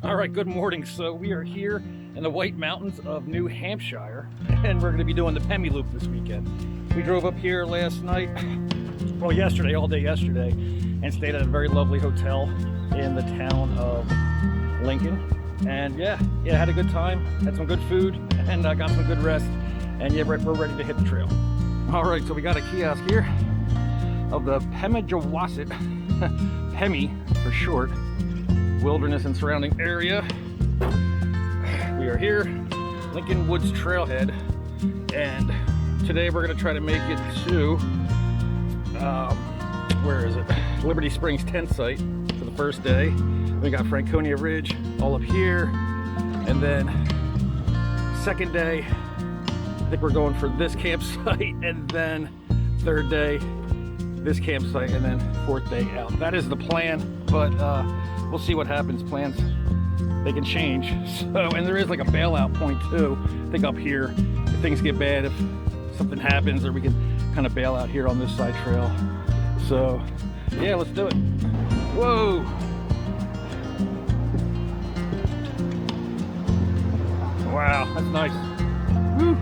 All right, good morning. So we are here in the White Mountains of New Hampshire, and we're going to be doing the Pemi Loop this weekend. We drove up here last night, well, yesterday, all day yesterday, and stayed at a very lovely hotel in the town of Lincoln. And yeah, had a good time, had some good food, and got some good rest. And yeah, we're ready to hit the trail. All right, so we got a kiosk here of the Pemmy for short, wilderness and surrounding area. We are here, Lincoln Woods Trailhead, and today we're going to try to make it to where is it? Liberty Springs tent site for the first day. We got Franconia Ridge all up here, and then second day I think we're going for this campsite, and then third day this campsite, and then fourth day out. That is the plan, but we'll see what happens. Plans, they can change. So, and there is like a bailout point too, I think up here, if things get bad, if something happens, or we can kind of bail out here on this side trail. So yeah, let's do it. Whoa. Wow, that's nice. Woo.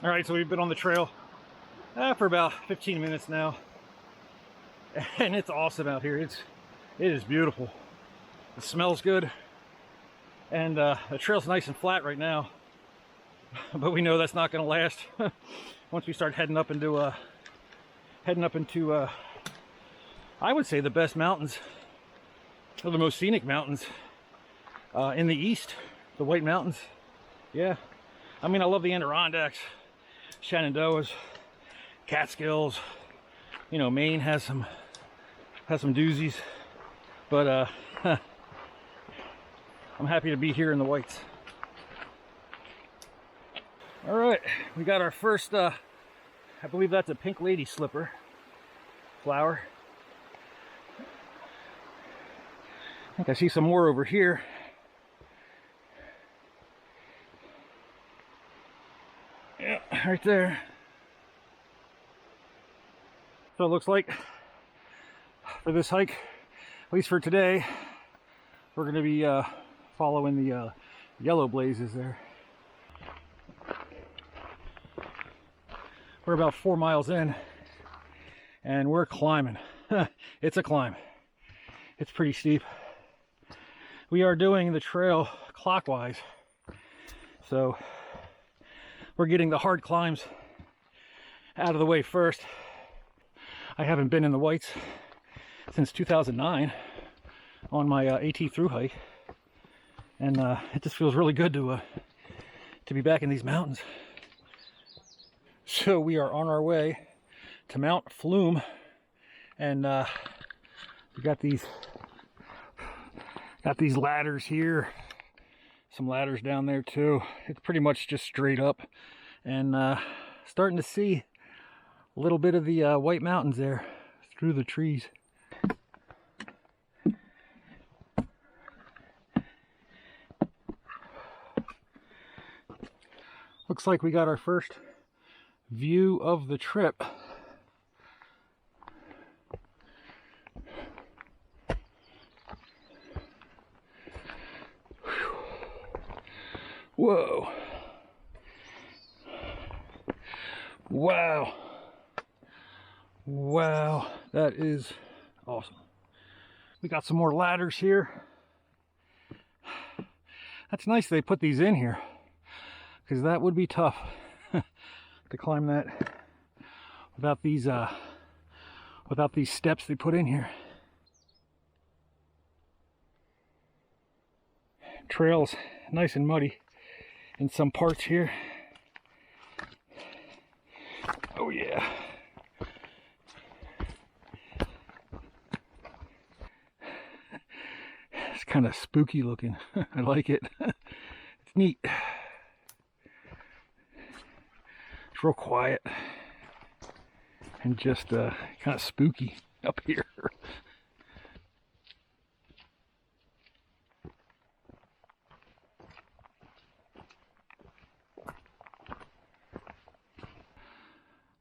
All right, so we've been on the trail for about 15 minutes now, and it's awesome out here. It is beautiful. It smells good, and the trail's nice and flat right now, but we know that's not going to last. Once we start heading up into I would say the best mountains, or the most scenic mountains in the east, the White Mountains. Yeah, I mean, I love the Adirondacks, Shenandoahs, Catskills. You know, Maine has some doozies, but I'm happy to be here in the Whites. All right, we got our first, I believe that's a pink lady slipper flower. I think I see some more over here. Yeah, right there. So it looks like for this hike, at least for today, we're going to be following the yellow blazes there. We're about 4 miles in, and we're climbing. It's a climb. It's pretty steep. We are doing the trail clockwise, so we're getting the hard climbs out of the way first. I haven't been in the Whites since 2009 on my AT through hike, and it just feels really good to be back in these mountains. So we are on our way to Mount Flume, and we got these ladders here. Some ladders down there too. It's pretty much just straight up, and starting to see a little bit of the White Mountains there through the trees. Looks like we got our first view of the trip. Whoa. Wow. Wow, that is awesome. We got some more ladders here. That's nice they put these in here, because that would be tough to climb that without these steps they put in here. trail's nice and muddy in some parts here. Oh yeah. It's kind of spooky looking. I like it. It's neat. It's real quiet and just kind of spooky up here.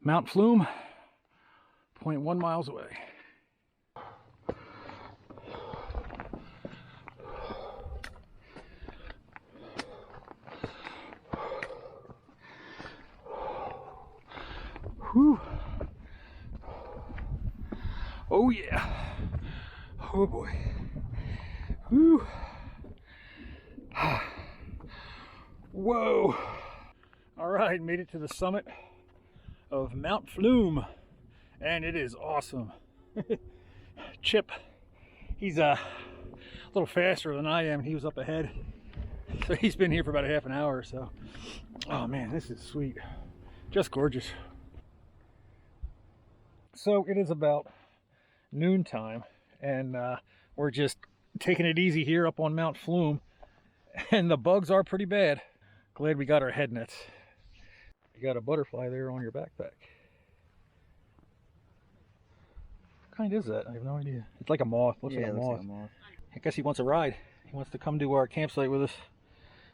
Mount Flume, 0.1 miles away. Whew. Oh yeah. Oh boy. Whew. Whoa. All right, made it to the summit of Mount Flume, and it is awesome. Chip, he's a little faster than I am. He was up ahead, so he's been here for about a half an hour or so. Oh man, this is sweet. Just gorgeous. So it is about noontime, and we're just taking it easy here up on Mount Flume, and the bugs are pretty bad. Glad we got our head nets. You got a butterfly there on your backpack. What kind is that? I have no idea. It's like a moth. Looks like a moth. Like a moth. I guess he wants a ride. He wants to come to our campsite with us.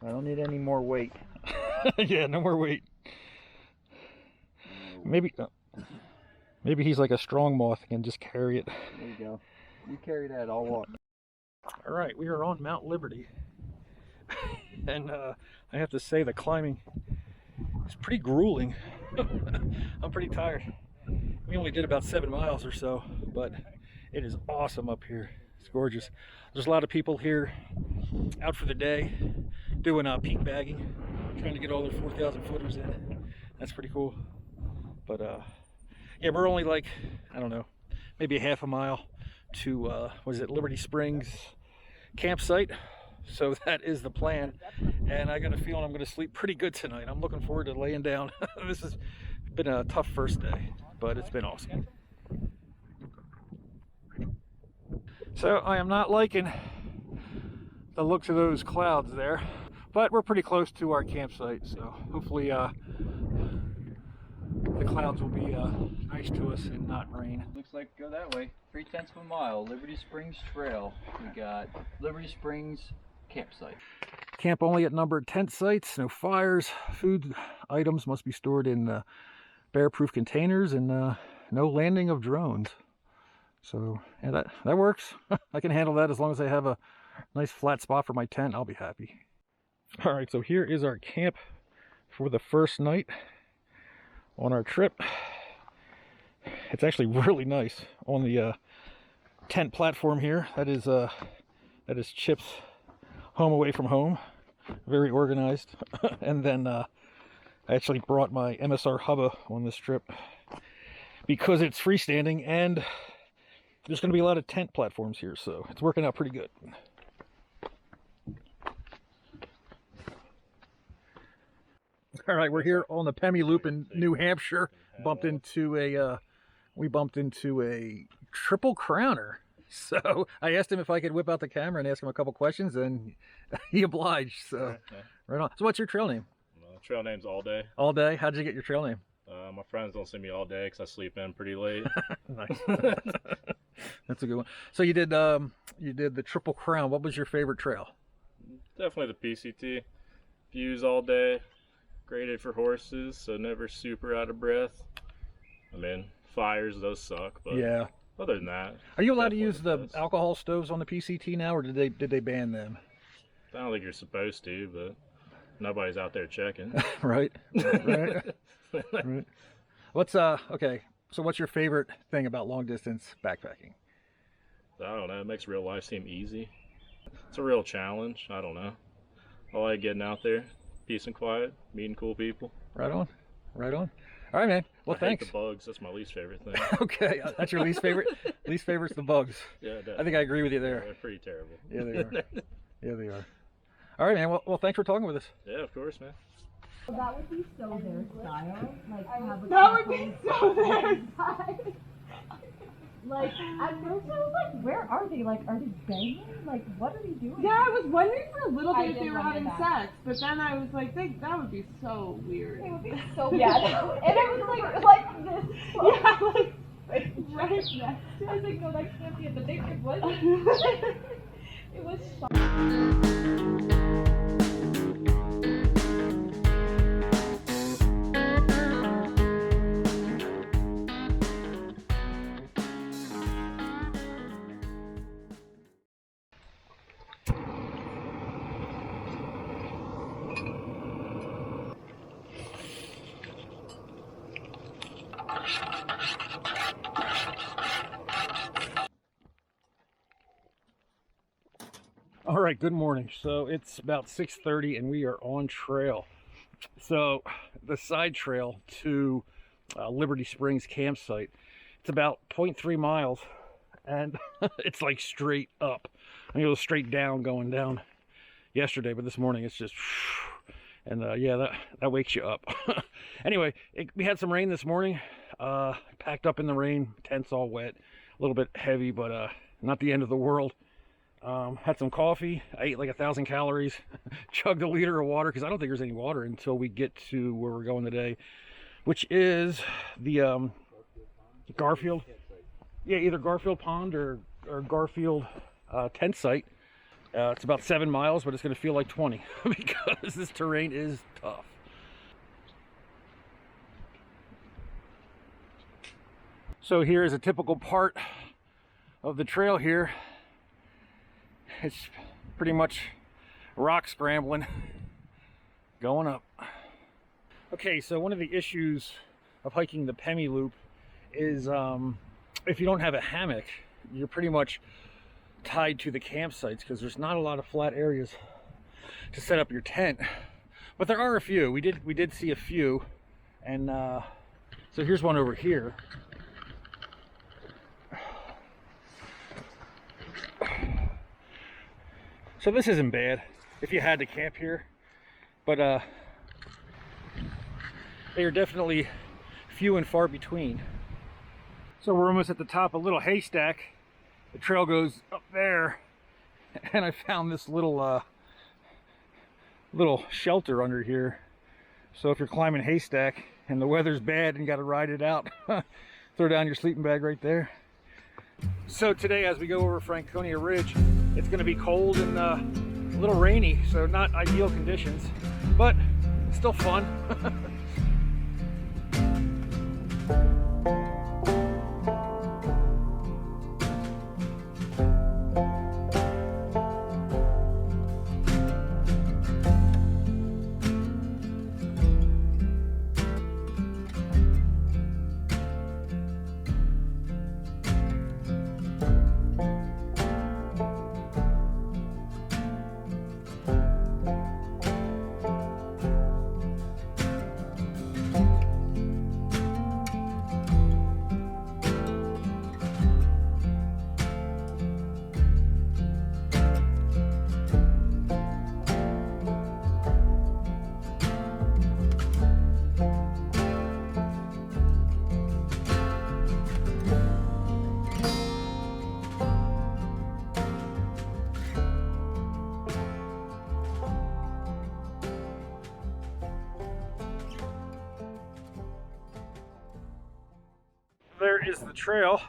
I don't need any more weight. Yeah, no more weight. Maybe he's like a strong moth and can just carry it. There you go. You carry that, I'll walk. All right, we are on Mount Liberty. And I have to say the climbing is pretty grueling. I'm pretty tired. We only did about 7 miles or so, but it is awesome up here. It's gorgeous. There's a lot of people here out for the day doing peak bagging, trying to get all their 4,000 footers in. That's pretty cool. But yeah, we're only like, I don't know, maybe a half a mile to what is it, Liberty Springs campsite. So that is the plan, and I got a feeling I'm going to sleep pretty good tonight. I'm looking forward to laying down. This has been a tough first day, but it's been awesome. So I am not liking the looks of those clouds there, but we're pretty close to our campsite, so hopefully the clouds will be nice to us and not rain. Looks like go that way. 3/10 of a mile, Liberty Springs Trail. We got Liberty Springs campsite. Camp only at numbered tent sites, no fires. Food items must be stored in bear-proof containers, and no landing of drones. So yeah, that works. I can handle that as long as I have a nice flat spot for my tent. I'll be happy. All right, so here is our camp for the first night on our trip. It's actually really nice on the tent platform here. That is Chip's home away from home. Very organized. And then I actually brought my MSR hubba on this trip because it's freestanding, and there's going to be a lot of tent platforms here, so it's working out pretty good. All right, we're here on the Pemi Loop in New Hampshire. We bumped into a triple crowner. So I asked him if I could whip out the camera and ask him a couple questions, and he obliged. So right on. So what's your trail name? Trail name's All Day. All Day. How'd you get your trail name? My friends don't see me all day because I sleep in pretty late. Nice. That's a good one. So you did the Triple Crown. What was your favorite trail? Definitely the PCT. Views all day. Graded for horses, so never super out of breath. I mean, fires, those suck, but yeah. Other than that. Are you allowed to use the alcohol stoves on the PCT now, or did they ban them? I don't think you're supposed to, but nobody's out there checking. Right. Right. Right. What's okay, so what's your favorite thing about long distance backpacking? I don't know, it makes real life seem easy. It's a real challenge. I don't know. I like getting out there, peace and quiet, meeting cool people. Right on. Right on. All right, man. Well, thanks. I hate the bugs. That's my least favorite thing. Okay, that's your least favorite? Least favorite's the bugs. Yeah, definitely. I think I agree with you there. They're pretty terrible. Yeah, they are. Yeah, they are. All right, man. Well, thanks for talking with us. Yeah, of course, man. That would be so their style. Like, have a That would be so their Like, at first I was like, where are they? Like, are they banging? Like, what are they doing? Yeah, I was wondering for a little I bit if did they were wonder having that. sex, but then I was like, that would be so weird. It would be so and it was like this. Yeah, like right next to I was like, no, that can't be it. But it was. It was All right, good morning. So it's about 6:30 and we are on trail. So the side trail to Liberty Springs campsite, it's about 0.3 miles and it's like straight up. I mean, it was straight down going down yesterday, but this morning it's just, and yeah, that wakes you up. Anyway, we had some rain this morning, packed up in the rain, tents all wet, a little bit heavy, but not the end of the world. Had some coffee. I ate like 1,000 calories, chugged a liter of water because I don't think there's any water until we get to where we're going today, which is the Garfield. Yeah, either Garfield Pond or Garfield tent site. It's about 7 miles, but it's going to feel like 20 because this terrain is tough. So here is a typical part of the trail here. It's pretty much rock scrambling going up. Okay, so one of the issues of hiking the Pemi Loop is if you don't have a hammock, you're pretty much tied to the campsites because there's not a lot of flat areas to set up your tent, but there are a few. We did see a few, and so here's one over here. So this isn't bad if you had to camp here, but they are definitely few and far between. So we're almost at the top of a little haystack. The trail goes up there, and I found this little little shelter under here. So if you're climbing haystack and the weather's bad and you got to ride it out, throw down your sleeping bag right there. So today, as we go over Franconia Ridge, it's going to be cold and a little rainy, so not ideal conditions, but still fun. There is the trail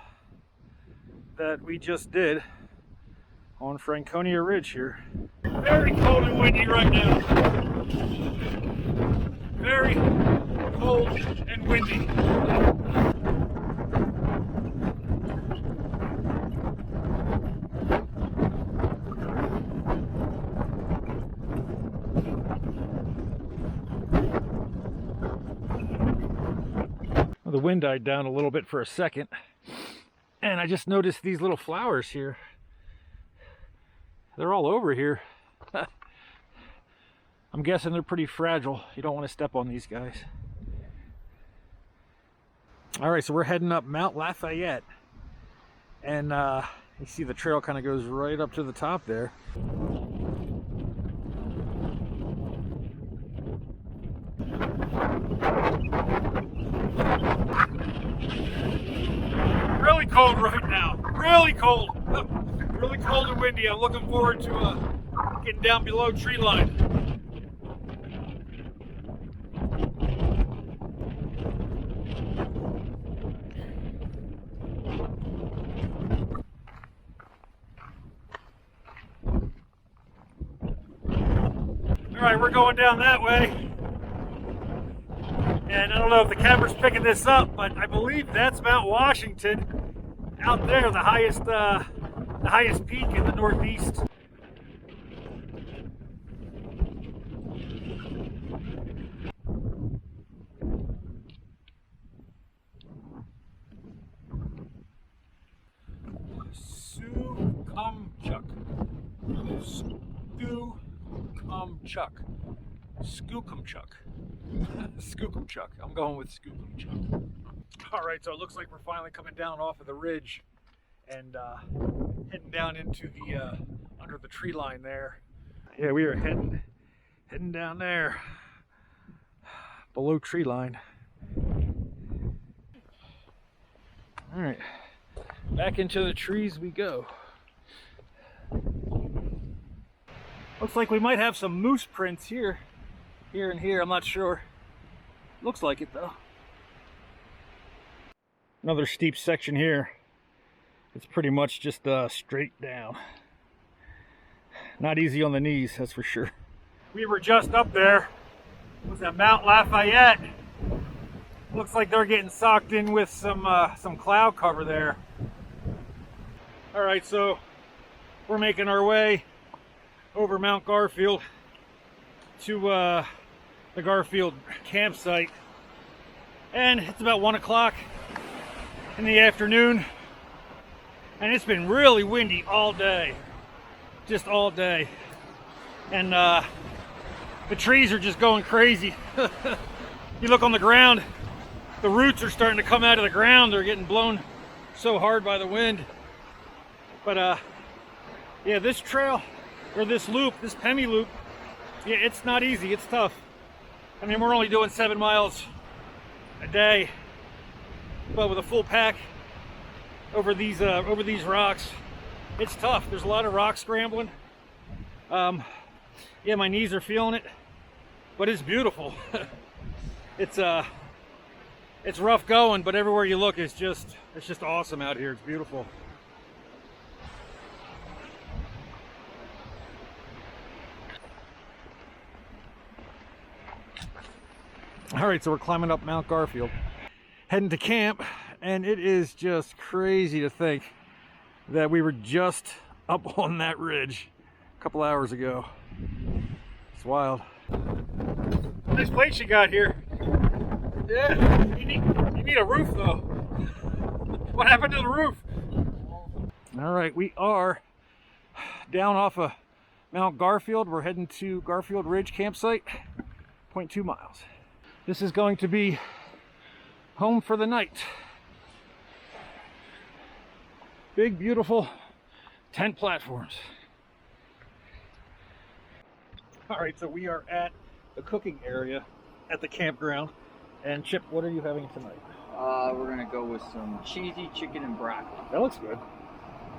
that we just did on Franconia Ridge here. Very cold and windy right now. Very cold and windy. The wind died down a little bit for a second, and I just noticed these little flowers here. They're all over here. I'm guessing they're pretty fragile. You don't want to step on these guys. All right, so we're heading up Mount Lafayette, and you see the trail kind of goes right up to the top there. Really cold right now. Really cold. Really cold and windy. I'm looking forward to getting down below tree line. All right, we're going down that way. And I don't know if the camera's picking this up, but I believe that's Mount Washington out there, the highest peak in the Northeast. Skookumchuck. Skookumchuck. I'm going with Skookumchuck. All right, so it looks like we're finally coming down off of the ridge and heading down into the under the tree line there. Yeah, we are heading down there below tree line. All right, back into the trees we go. Looks like we might have some moose prints here and here. I'm not sure. Looks like it though. Another steep section here. It's pretty much just straight down. Not easy on the knees, that's for sure. We were just up there. It was at Mount Lafayette. Looks like they're getting socked in with some cloud cover there. All right, so we're making our way over Mount Garfield to the Garfield campsite, and it's about 1 o'clock in the afternoon, and it's been really windy all day, just all day, and the trees are just going crazy. You look on the ground, the roots are starting to come out of the ground. They're getting blown so hard by the wind. But yeah, this trail, or this loop, this Pemi Loop, yeah, it's not easy, it's tough. I mean, we're only doing 7 miles a day, but with a full pack over these rocks, it's tough. There's a lot of rock scrambling. Yeah, my knees are feeling it, but it's beautiful. It's rough going, but everywhere you look, it's just awesome out here. It's beautiful. All right, so we're climbing up Mount Garfield, heading to camp, and it is just crazy to think that we were just up on that ridge a couple hours ago. It's wild. Nice place you got here. Yeah, you need a roof though. What happened to the roof? All right, we are down off of Mount Garfield. We're heading to Garfield Ridge campsite, 0.2 miles. This is going to be home for the night. Big, beautiful tent platforms. All right, so we are at the cooking area at the campground. And Chip, what are you having tonight? We're gonna go with some cheesy chicken and broccoli. That looks good.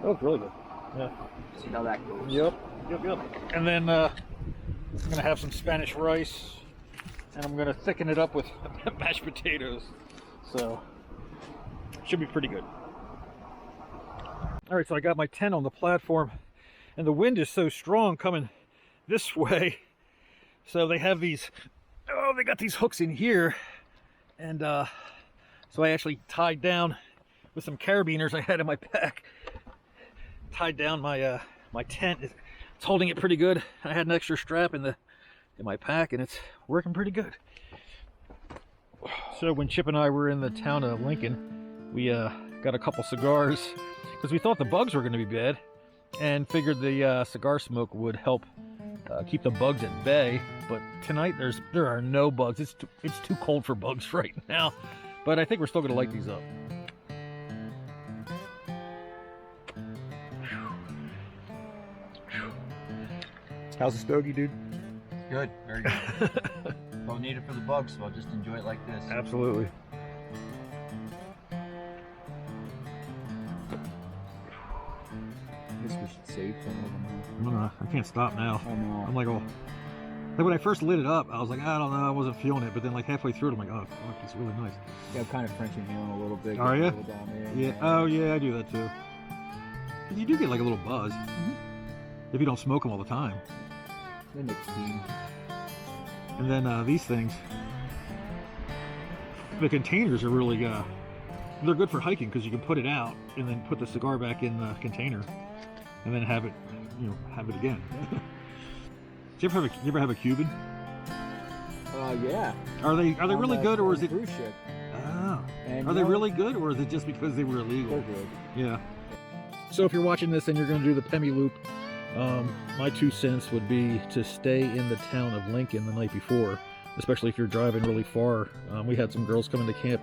That looks really good. Yeah. See how that goes. Yep. And then I'm gonna have some Spanish rice, and I'm gonna thicken it up with mashed potatoes. So should be pretty good. All right, so I got my tent on the platform, and the wind is so strong coming this way. So they have these. Oh, they got these hooks in here, and so I actually tied down with some carabiners I had in my pack. Tied down my my tent. It's holding it pretty good. I had an extra strap in my pack, and it's working pretty good. So when Chip and I were in the town of Lincoln, we got a couple cigars because we thought the bugs were going to be bad, and figured the cigar smoke would help keep the bugs at bay. But tonight there are no bugs. It's too cold for bugs right now, but I think we're still going to light these up. How's the stogie, dude? Good, very good. Don't need it for the bugs, so I'll just enjoy it like this. Absolutely. safe. I can't stop now. I know. I'm like, oh. Like when I first lit it up, I was like, I don't know, I wasn't feeling it. But then like halfway through it, I'm like, oh, fuck, it's really nice. Yeah, I'm kind of French inhaling a little bit. Are you? Down there, Yeah. Oh yeah, I do that too. But you do get like a little buzz if you don't smoke them all the time. The nicotine. And then these things, the containers are really they're good for hiking because you can put it out and then put the cigar back in the container and then have it, have it again. Do you ever have a Cuban? Yeah. Are they really good, or is it? Cruise ship. Oh. And Are they really good, or is it just because they were illegal? They're good. Yeah. So if you're watching this and you're going to do the Pemi Loop, my 2 cents would be to stay in the town of Lincoln the night before, especially if you're driving really far. We had some girls come into camp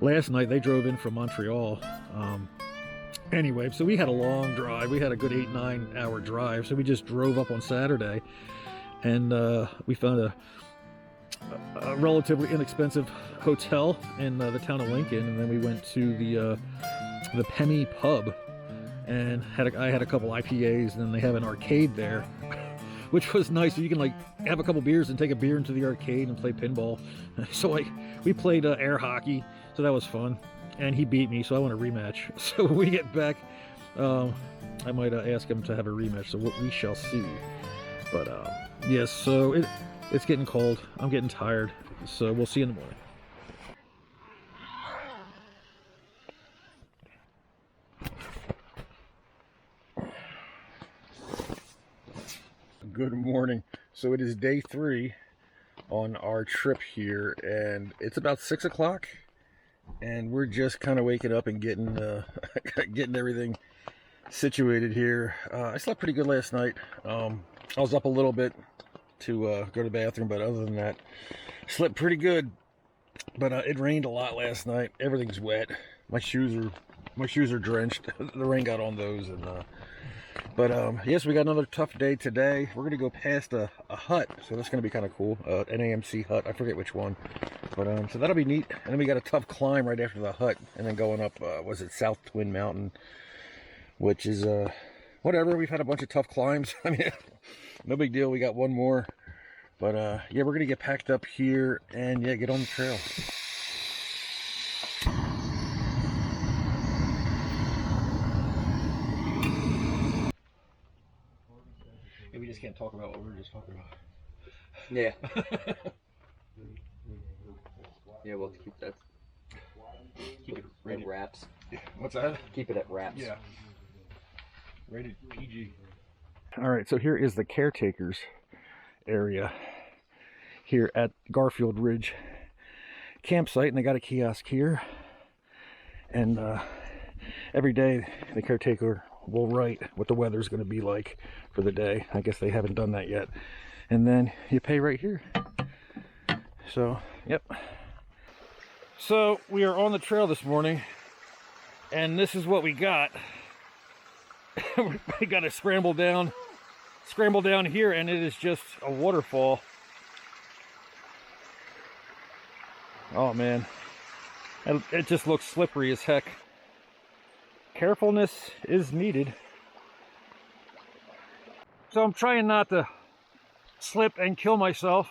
last night. They drove in from Montreal. Anyway, so we had a long drive. We had a good 8-9 hour drive. So we just drove up on Saturday, and we found a relatively inexpensive hotel in the town of Lincoln, and then we went to the Pemmy pub, and I had a couple IPAs, and then they have an arcade there, which was nice. So you can like have a couple beers and take a beer into the arcade and play pinball. So we played air hockey, so that was fun. And he beat me, so I want a rematch. So when we get back, I might ask him to have a rematch. So we shall see. But yes, so it's getting cold. I'm getting tired. So we'll see you in the morning. Good morning. So it is day 3 on our trip here, and it's about 6 o'clock. And we're just kind of waking up and getting getting everything situated here. I slept pretty good last night. I was up a little bit to go to the bathroom, but other than that, slept pretty good. But it rained a lot last night. Everything's wet. My shoes are drenched. The rain got on those, and but yes, we got another tough day today. We're gonna go past a hut, so that's gonna be kind of cool. An AMC hut. I forget which one. But so that'll be neat. And then we got a tough climb right after the hut, and then going up, was it South Twin Mountain, which is whatever. We've had a bunch of tough climbs. I mean, no big deal. We got one more. But yeah, we're gonna get packed up here and yeah, get on the trail. Yeah, we just can't talk about what we were just talking about. Yeah. Yeah, we'll keep that. Keep it At rated. wraps. Yeah. What's that? Keep it at wraps. Yeah. Rated PG. All right, so here is the caretakers area here at Garfield Ridge campsite, and they got a kiosk here. And every day the caretaker will write what the weather's going to be like for the day. I guess they haven't done that yet. And then you pay right here. So, yep. So we are on the trail this morning, and this is what we got. We got to scramble down here, and it is just a waterfall. Oh man, it just looks slippery as heck. Carefulness is needed. So I'm trying not to slip and kill myself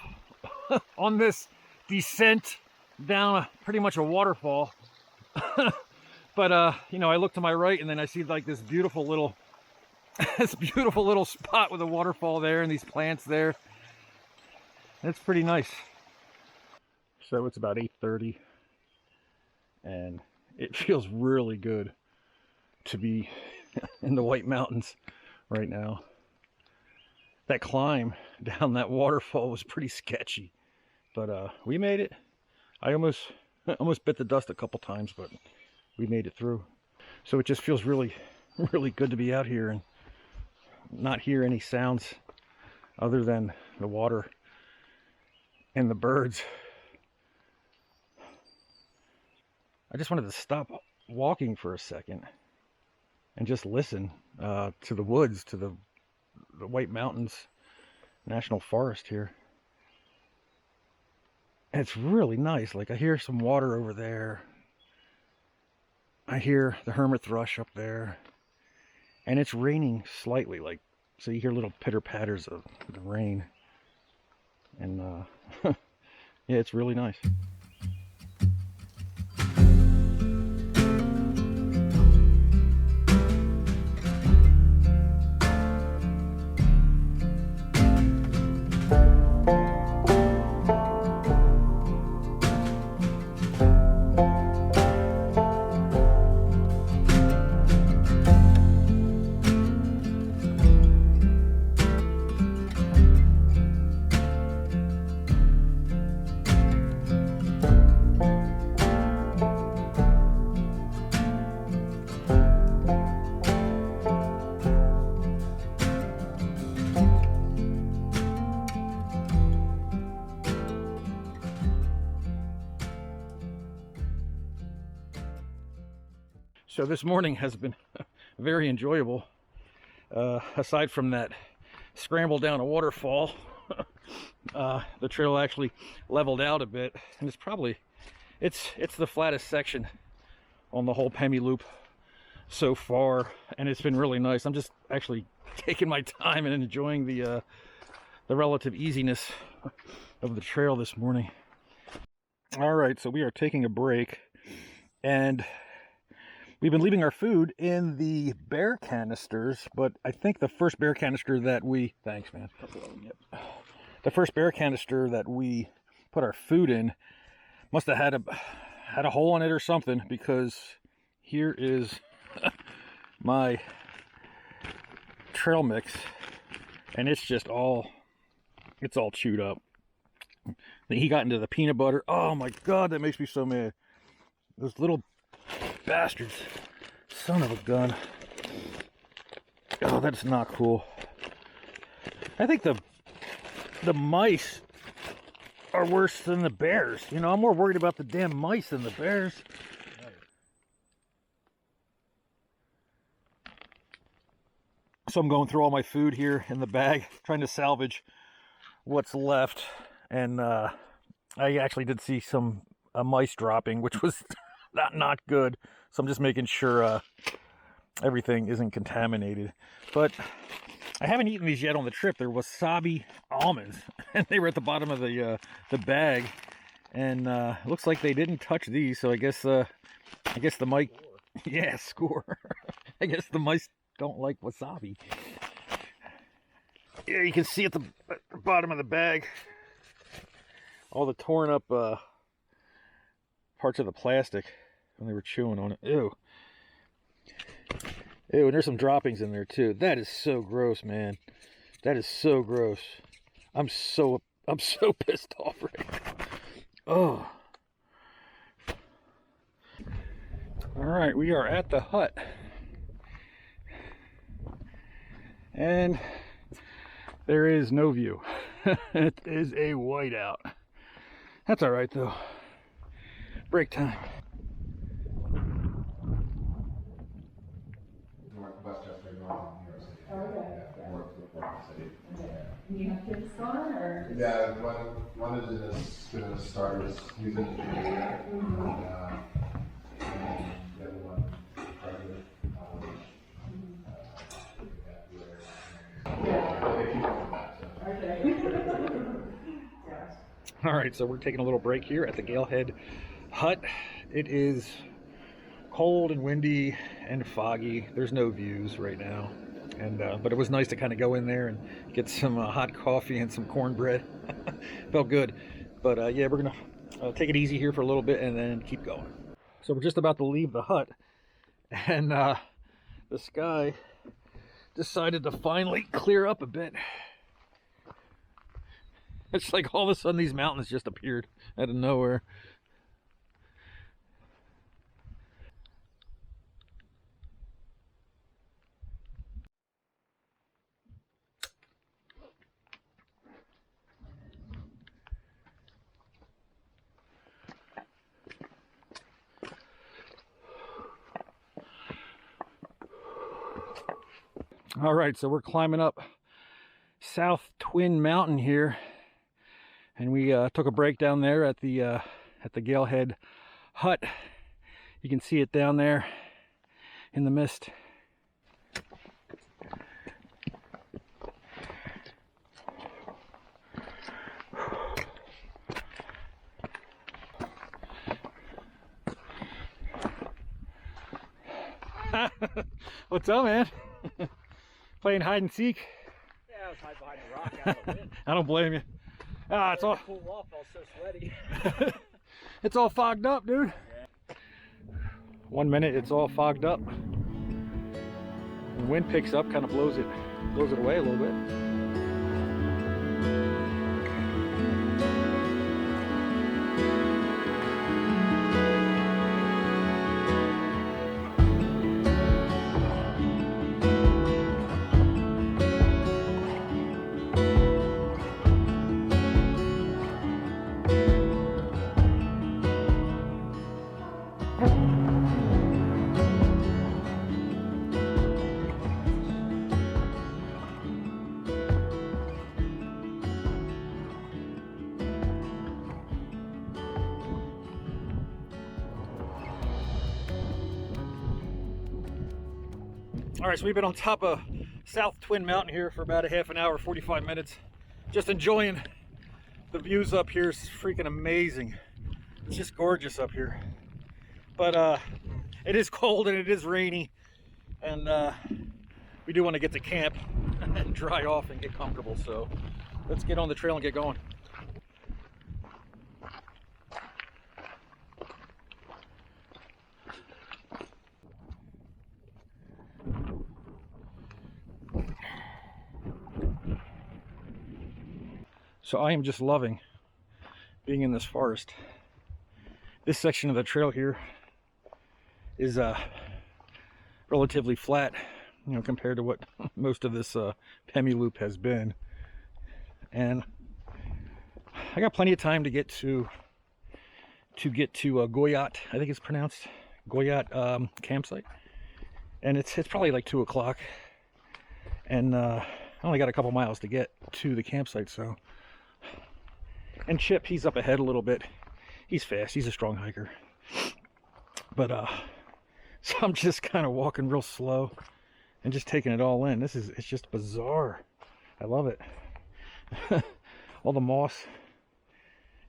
on this descent down pretty much a waterfall. But you know, I look to my right and then I see like this beautiful little spot with a waterfall there and these plants there. It's pretty nice. So it's about 8:30 and it feels really good to be in the White Mountains right now. That climb down that waterfall was pretty sketchy, but we made it. I almost bit the dust a couple times, but we made it through. So it just feels really good to be out here and not hear any sounds other than the water and the birds. I just wanted to stop walking for a second and just listen to the woods, to the White Mountains National Forest here. It's really nice. Like I hear some water over there. I hear the hermit thrush up there. And it's raining slightly, like, so you hear little pitter patters of the rain. And yeah, it's really nice. So this morning has been very enjoyable. Aside from that scramble down a waterfall, the trail actually leveled out a bit, and it's the flattest section on the whole Pemi Loop so far, and it's been really nice. I'm just actually taking my time and enjoying the relative easiness of the trail this morning. All right, so we are taking a break, and we've been leaving our food in the bear canisters, but I think the first bear canister that we... Thanks, man. The first bear canister that we put our food in must have had a hole in it or something, because here is my trail mix, and it's just all chewed up. He got into the peanut butter. Oh my God, that makes me so mad. Those little bastards. Son of a gun. Oh, that's not cool. I think the mice are worse than the bears. You know, I'm more worried about the damn mice than the bears. So I'm going through all my food here in the bag, trying to salvage what's left. And I actually did see some mice dropping, which was not good. So I'm just making sure everything isn't contaminated. But I haven't eaten these yet on the trip. They're wasabi almonds, and they were at the bottom of the bag. And it looks like they didn't touch these. So I guess the mice, yeah, score. I guess the mice don't like wasabi. Yeah, you can see at the bottom of the bag all the torn up parts of the plastic when they were chewing on it. Ew. Ew, and there's some droppings in there too. That is so gross, man. That is so gross. I'm so pissed off right now. Oh. Alright, we are at the hut. And there is no view. It is a whiteout. That's alright though. Break time. You have kids on, or? Yeah, one is going to start with using it for the year, and the other one graduate. All right, so we're taking a little break here at the Galehead hut. It is cold and windy and foggy. There's no views right now, and but it was nice to kind of go in there and get some hot coffee and some cornbread. Felt good. But yeah, we're gonna take it easy here for a little bit and then keep going. So we're just about to leave the hut, and the sky decided to finally clear up a bit. It's like all of a sudden these mountains just appeared out of nowhere. All right, so we're climbing up South Twin Mountain here, and we took a break down there at the Galehead hut. You can see it down there in the mist. What's up, man? Playing hide and seek? Yeah, I was hiding behind the rock out of the wind. I don't blame you. Ah, it's all Pull off, I was so sweaty. it's all fogged up, dude. Yeah. 1 minute, it's all fogged up. The wind picks up, kind of blows it away a little bit. All right, so we've been on top of South Twin Mountain here for about a half an hour, 45 minutes. Just enjoying the views up here. It's freaking amazing. It's just gorgeous up here. But it is cold and it is rainy. And we do want to get to camp and dry off and get comfortable. So let's get on the trail and get going. So I am just loving being in this forest. This section of the trail here is relatively flat, you know, compared to what most of this Pemi Loop has been. And I got plenty of time to get to Guyot, I think it's pronounced Guyot campsite. And it's probably like 2 o'clock, and I only got a couple miles to get to the campsite. So. And Chip, he's up ahead a little bit. He's fast, he's a strong hiker. But so I'm just kind of walking real slow and just taking it all in. It's just bizarre. I love it. All the moss.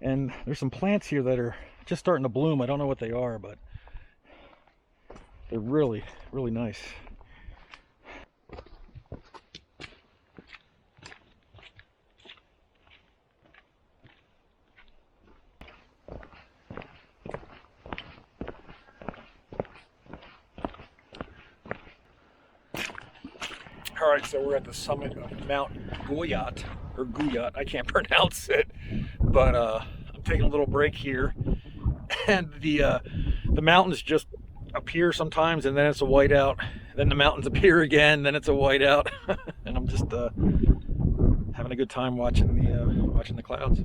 And there's some plants here that are just starting to bloom. I don't know what they are, but they're really, really nice. All right, so we're at the summit of Mount Guyot, or Guyot, I can't pronounce it, but I'm taking a little break here, and the mountains just appear sometimes, and then it's a whiteout, then the mountains appear again, then it's a whiteout, and I'm just having a good time watching the clouds.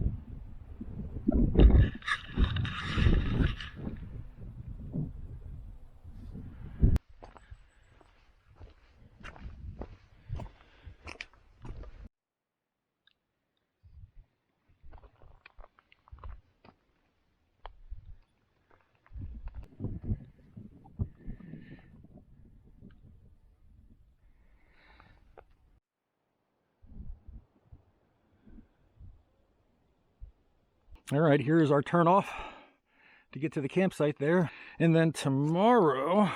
All right, here's our turnoff to get to the campsite there. And then tomorrow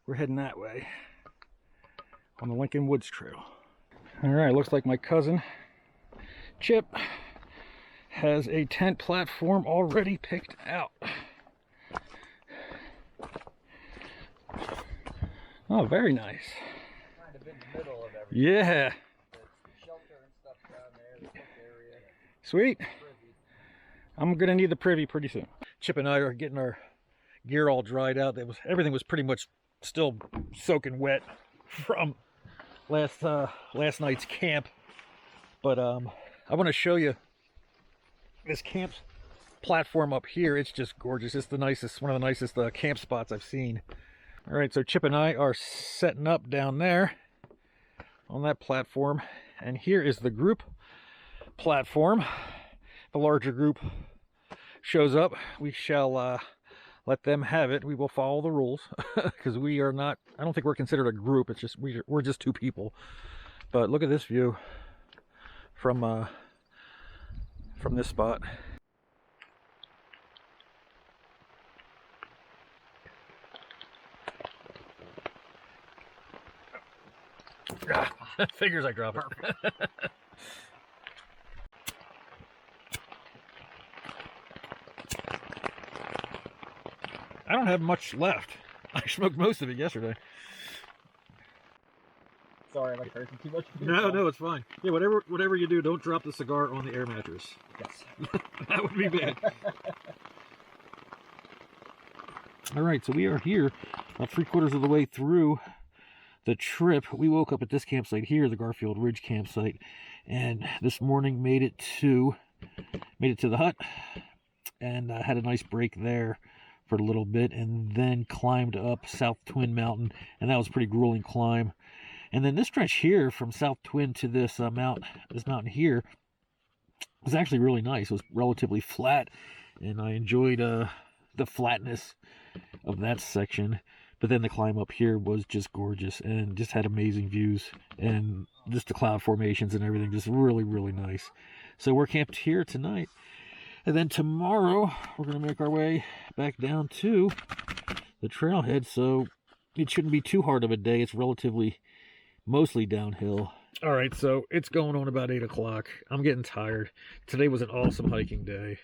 we're heading that way on the Lincoln Woods Trail. All right, looks like my cousin Chip has a tent platform already picked out. Oh, very nice. Kind of in the middle of everything. Yeah. Shelter and stuff down there, the cook area. Sweet. I'm gonna need the privy pretty soon. Chip and I are getting our gear all dried out. Everything was pretty much still soaking wet from last night's camp. But I want to show you this camp platform up here. It's just gorgeous. It's the nicest, one of the nicest camp spots I've seen. All right, so Chip and I are setting up down there on that platform, and here is the group platform. The larger group shows up, we shall let them have it. We will follow the rules because we are not, I don't think we're considered a group. It's just we're just 2 people. But look at this view from this spot. Figures I drop it. I don't have much left. I smoked most of it yesterday. Sorry, am I cursing too much? No, it's fine. Yeah, whatever you do, don't drop the cigar on the air mattress. Yes. That would be bad. All right, so we are here about 3/4 of the way through the trip. We woke up at this campsite here, the Garfield Ridge campsite, and this morning made it to the hut and had a nice break there for a little bit, and then climbed up South Twin Mountain, and that was a pretty grueling climb. And then this stretch here from South Twin to this mountain here was actually really nice. It was relatively flat, and I enjoyed the flatness of that section. But then the climb up here was just gorgeous and just had amazing views, and just the cloud formations and everything, just really, really nice. So we're camped here tonight, and then tomorrow we're going to make our way back down to the trailhead. So it shouldn't be too hard of a day. It's mostly downhill. All right, so it's going on about 8 o'clock. I'm getting tired. Today was an awesome hiking day.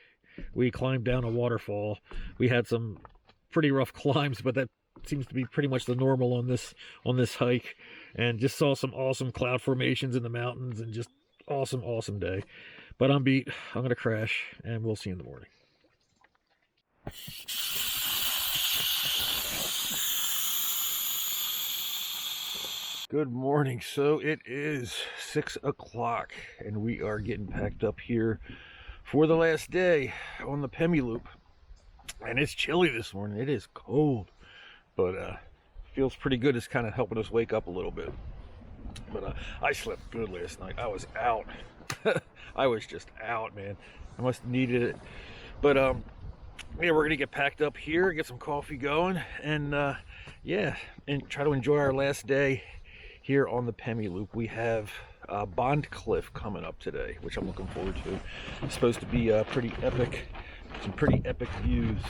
We climbed down a waterfall. We had some pretty rough climbs, but that seems to be pretty much the normal on this hike, and just saw some awesome cloud formations in the mountains, and just awesome day. But I'm beat. I'm gonna crash, and we'll see you in the morning. Good morning. So it is 6 o'clock, and we are getting packed up here for the last day on the Pemi Loop. And it's chilly this morning. It is cold, but feels pretty good. It's kind of helping us wake up a little bit. But I slept good last night. I was out. I was just out, man. I must have needed it. But yeah, we're gonna get packed up here, get some coffee going, and yeah, and try to enjoy our last day here on the Pemi Loop. We have Bond Cliff coming up today, which I'm looking forward to. It's supposed to be pretty epic, some pretty epic views.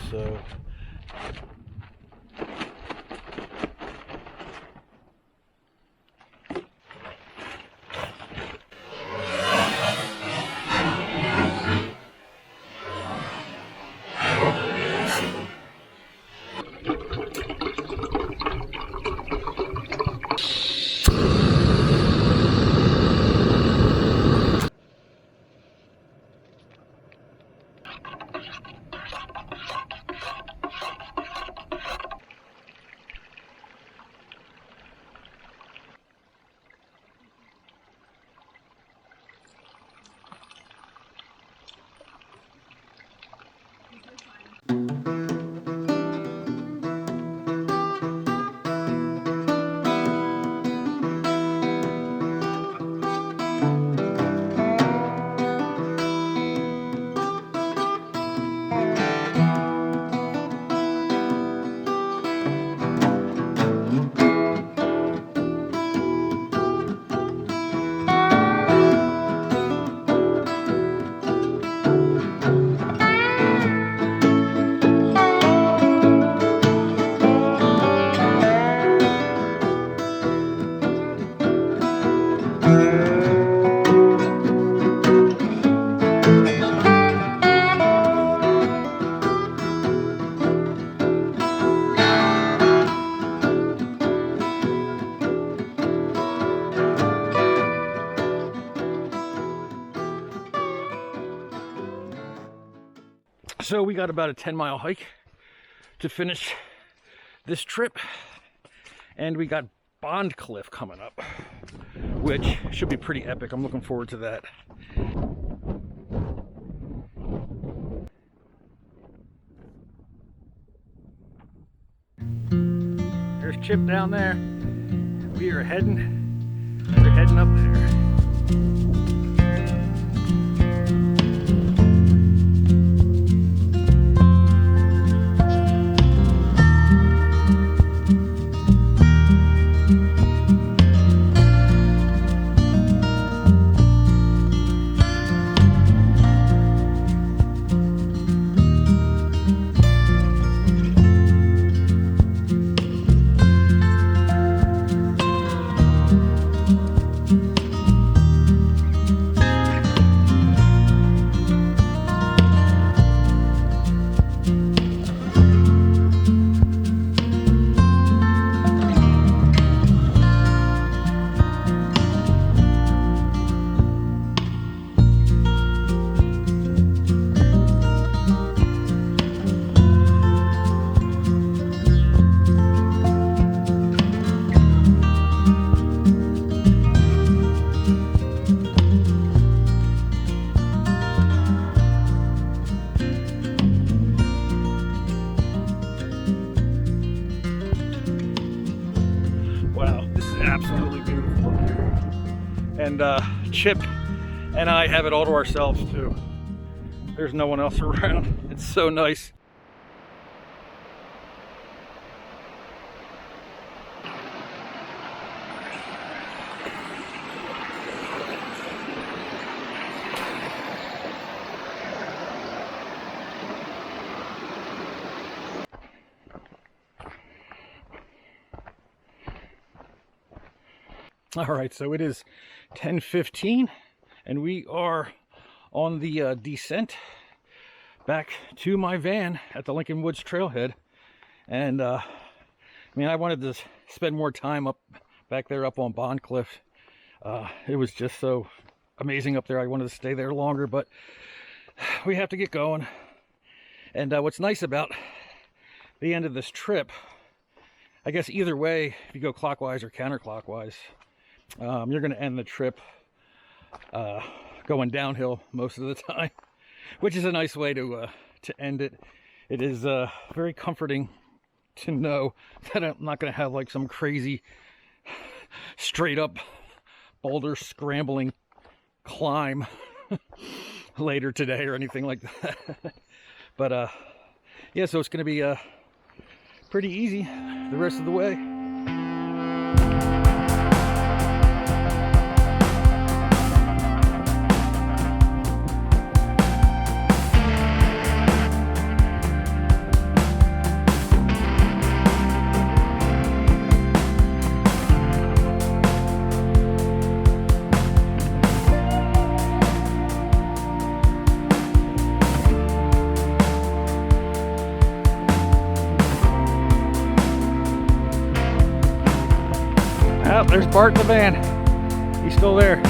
So we got about a 10-mile hike to finish this trip, and we got Bond Cliff coming up, which should be pretty epic. I'm looking forward to that. There's Chip down there. We're heading up there. and Chip and I have it all to ourselves too. There's no one else around. It's so nice. All right, so it is 10:15 and we are on the descent back to my van at the Lincoln Woods trailhead. And I mean, I wanted to spend more time up back there up on Bond Cliff. It was just so amazing up there. I wanted to stay there longer, but we have to get going. And what's nice about the end of this trip, I guess either way, if you go clockwise or counterclockwise, you're going to end the trip going downhill most of the time, which is a nice way to end it. It is very comforting to know that I'm not going to have like some crazy straight up boulder scrambling climb later today or anything like that. But yeah, so it's going to be pretty easy the rest of the way. Oh, there's Bart in the van. He's still there.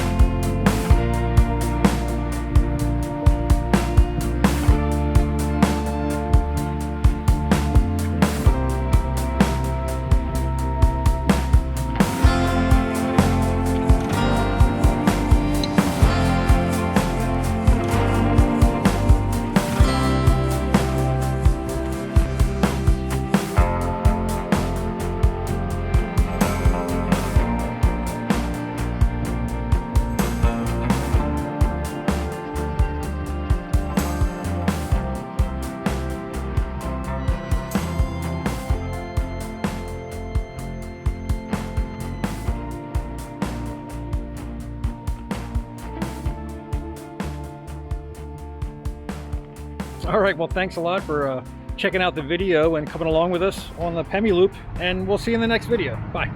All right, well, thanks a lot for checking out the video and coming along with us on the Pemi Loop, and we'll see you in the next video. Bye.